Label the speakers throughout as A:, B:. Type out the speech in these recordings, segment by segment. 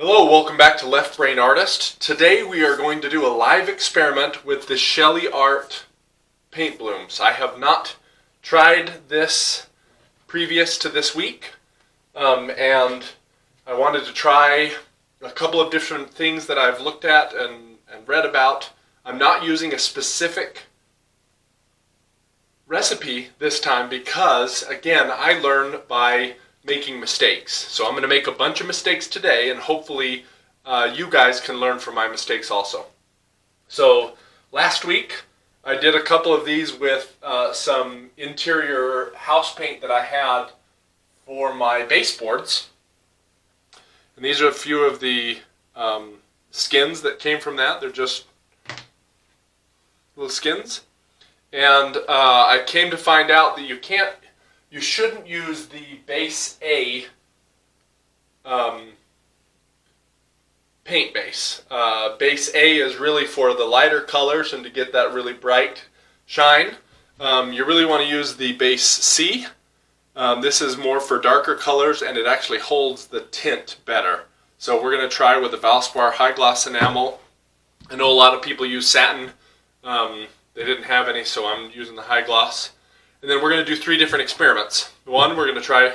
A: Hello, welcome back to LeftBrainedArtist. Today we are going to do a live experiment with the Shelee Art paint blooms. I have not tried this previous to this week, and I wanted to try a couple of different things that I've looked at and read about. I'm not using a specific recipe this time because, again, I learn by making mistakes. So I'm going to make a bunch of mistakes today, and hopefully you guys can learn from my mistakes also. So last week I did a couple of these with some interior house paint that I had for my baseboards. And these are a few of the skins that came from that. They're just little skins. And I came to find out that you shouldn't use the base A paint base. Base A is really for the lighter colors and to get that really bright shine. You really want to use the base C. This is more for darker colors, and it actually holds the tint better. So we're going to try with the Valspar high gloss enamel. I know a lot of people use satin. They didn't have any, so I'm using the high gloss. And then we're going to do 3 different experiments. One, we're going to try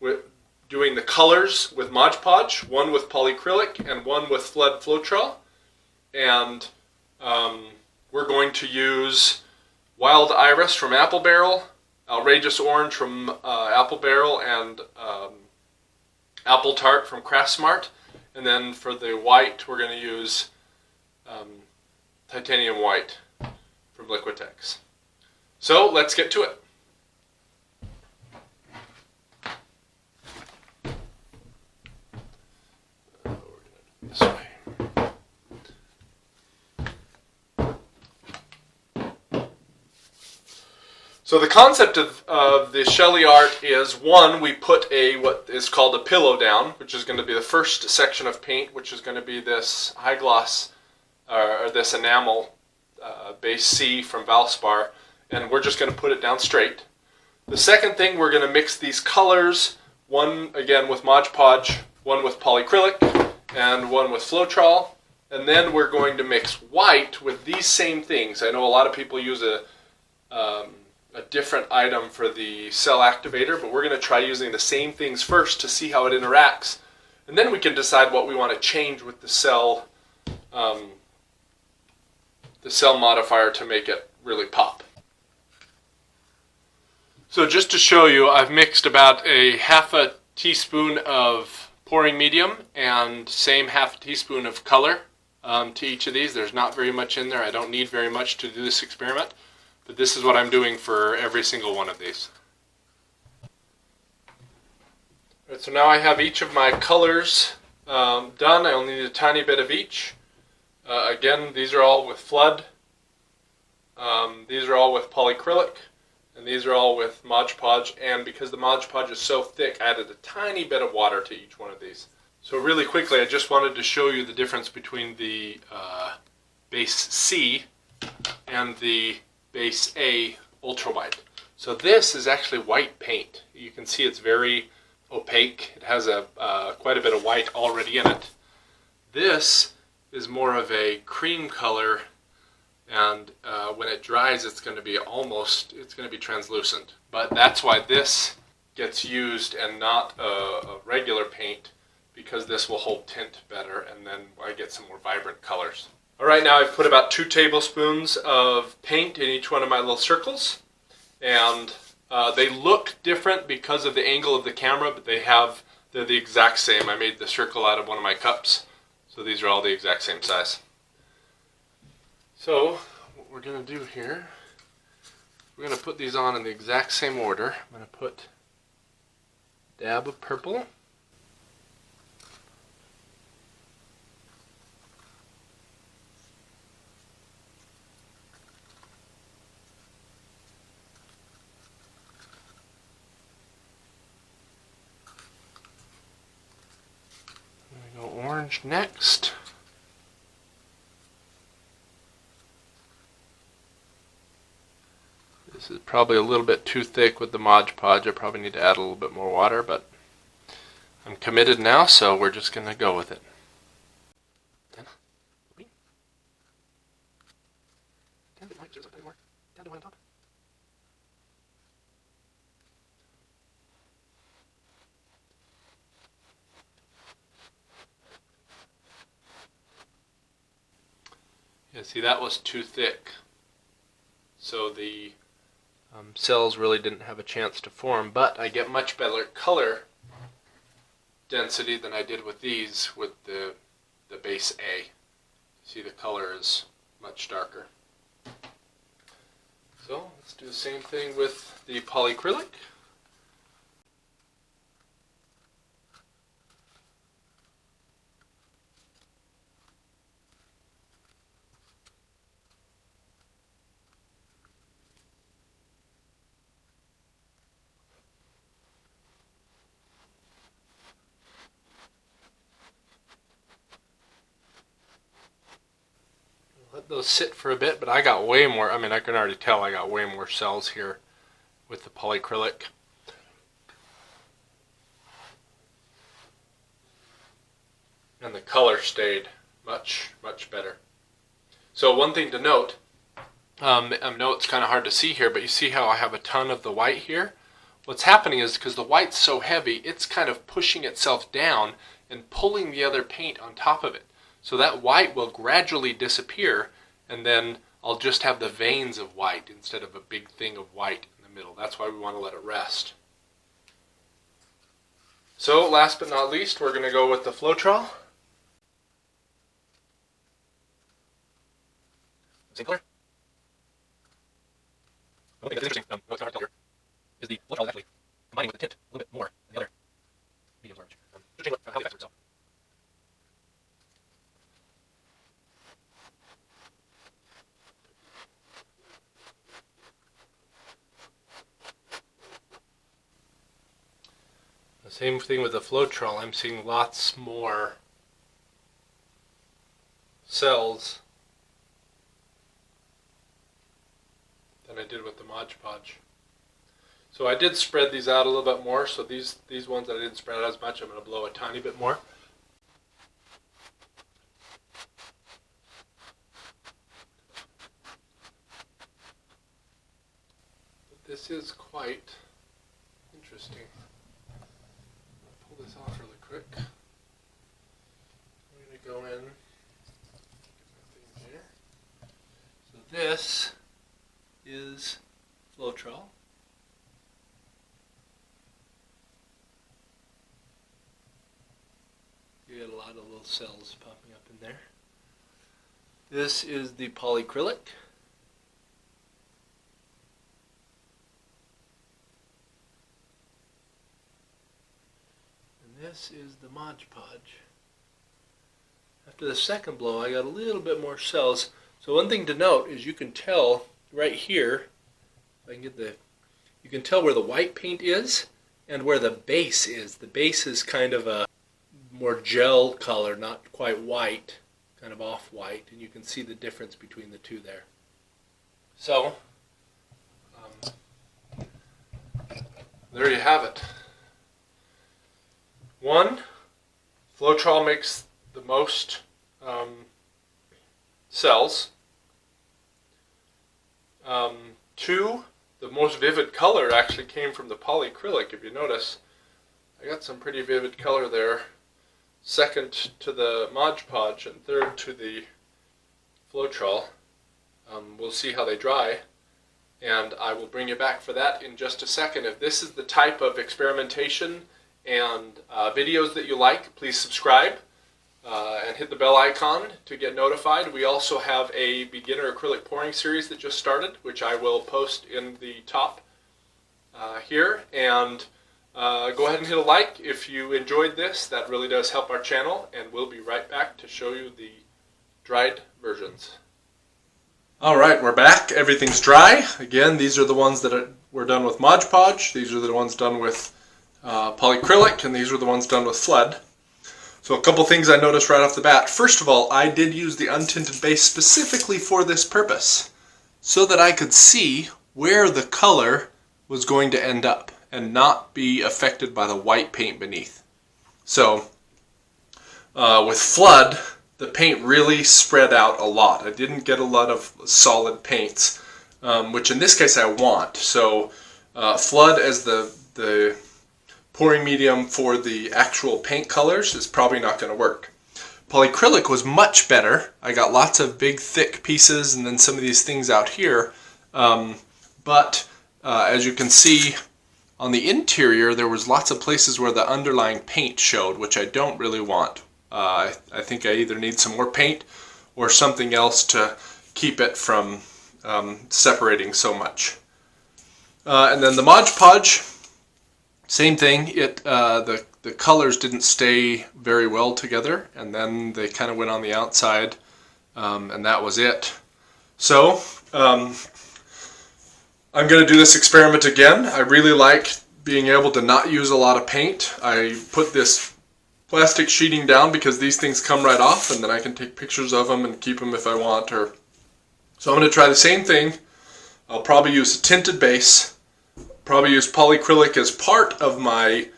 A: with doing the colors with Mod Podge, one with polyacrylic, and one with Flood Floetrol. And we're going to use Wild Iris from Apple Barrel, Outrageous Orange from Apple Barrel, and Apple Tart from Craft Smart. And then for the white, we're going to use Titanium White from Liquitex. So let's get to it. This way. So the concept of the Shelee Art is, one, we put what is called a pillow down, which is going to be the first section of paint, which is going to be this high gloss or this enamel base C from Valspar, and we're just going to put it down straight. The second thing, we're going to mix these colors, one again with Mod Podge, one with polyacrylic, and one with Floetrol, and then we're going to mix white with these same things. I know a lot of people use a different item for the cell activator, but we're going to try using the same things first to see how it interacts, and then we can decide what we want to change with the cell modifier to make it really pop. So just to show you, I've mixed about a half a teaspoon of pouring medium and same half a teaspoon of color to each of these. There's not very much in there. I don't need very much to do this experiment, but this is what I'm doing for every single one of these. All right, so now I have each of my colors done. I only need a tiny bit of each. Again, these are all with Flood. These are all with polyacrylic. And these are all with Mod Podge, and because the Mod Podge is so thick, I added a tiny bit of water to each one of these. So really quickly, I just wanted to show you the difference between the base C and the base A ultra white. So this is actually white paint. You can see it's very opaque. It has quite a bit of white already in it. This is more of a cream color, and when it dries, it's going to be translucent. But that's why this gets used and not a regular paint, because this will hold tint better, and then I get some more vibrant colors. All right, now I've put about 2 tablespoons of paint in each one of my little circles, and they look different because of the angle of the camera, but they're the exact same. I made the circle out of one of my cups, so these are all the exact same size. So what we're going to do here, we're going to put these on in the exact same order. I'm going to put a dab of purple. I'm going to go orange next. This is probably a little bit too thick with the Mod Podge. I probably need to add a little bit more water, but I'm committed now, so we're just going to go with it. see, that was too thick. So the cells really didn't have a chance to form, but I get much better color density than I did with these with the base A. See, the color is much darker. So let's do the same thing with the polyacrylic. Let those sit for a bit, but I got way more, I mean, I can already tell I got way more cells here with the polyacrylic. And the color stayed much, much better. So one thing to note, I know it's kind of hard to see here, but you see how I have a ton of the white here? What's happening is because the white's so heavy, it's kind of pushing itself down and pulling the other paint on top of it. So that white will gradually disappear, and then I'll just have the veins of white instead of a big thing of white in the middle. That's why we want to let it rest. So last but not least, we're going to go with the Floetrol. Same color. One thing that's interesting, what's hard to tell here, is the Floetrol is actually combining with the tint a little bit more than the other mediums orange. Just change how it affects itself. The same thing with the Floetrol. I'm seeing lots more cells than I did with the Mod Podge. So I did spread these out a little bit more. So these ones that I didn't spread out as much, I'm going to blow a tiny bit more. But this is quite interesting. Pull this off really quick. I'm going to go in. Get my thing here. So this is Floetrol. You get a lot of little cells popping up in there. This is the polyacrylic. This is the Mod Podge. After the second blow, I got a little bit more cells. So one thing to note is you can tell right here, if I can get you can tell where the white paint is and where the base is. The base is kind of a more gel color, not quite white, kind of off-white, and you can see the difference between the two there. So, there you have it. One, Floetrol makes the most cells. Two, the most vivid color actually came from the polyacrylic. If you notice, I got some pretty vivid color there. Second to the Mod Podge and third to the Floetrol. We'll see how they dry, and I will bring you back for that in just a second. If this is the type of experimentation and videos that you like, please subscribe and hit the bell icon to get notified. We also have a beginner acrylic pouring series that just started, which I will post in the top here. And go ahead and hit a like if you enjoyed this. That really does help our channel, and we'll be right back to show you the dried versions. Alright, we're back. Everything's dry. Again, these are the ones that were done with Mod Podge. These are the ones done with polyacrylic, and these were the ones done with Flood. So a couple things I noticed right off the bat. First of all, I did use the untinted base specifically for this purpose, so that I could see where the color was going to end up and not be affected by the white paint beneath. So with Flood, the paint really spread out a lot. I didn't get a lot of solid paints, which in this case I want. So Flood as the pouring medium for the actual paint colors is probably not going to work. Polyacrylic was much better. I got lots of big thick pieces and then some of these things out here. But as you can see on the interior, there was lots of places where the underlying paint showed, which I don't really want. I think I either need some more paint or something else to keep it from separating so much. And then the Mod Podge, same thing. The colors didn't stay very well together, and then they kind of went on the outside, and that was it. So I'm going to do this experiment again. I really like being able to not use a lot of paint. I put this plastic sheeting down because these things come right off, and then I can take pictures of them and keep them if I want. So I'm going to try the same thing. I'll probably use a tinted base, probably use polyacrylic as part of my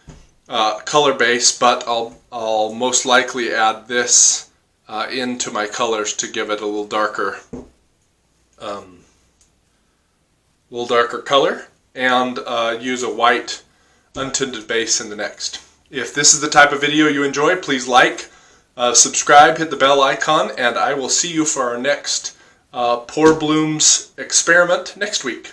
A: color base, but I'll most likely add this into my colors to give it a little darker color, and use a white untinted base in the next. If this is the type of video you enjoy, please like, subscribe, hit the bell icon, and I will see you for our next Pour Blooms experiment next week.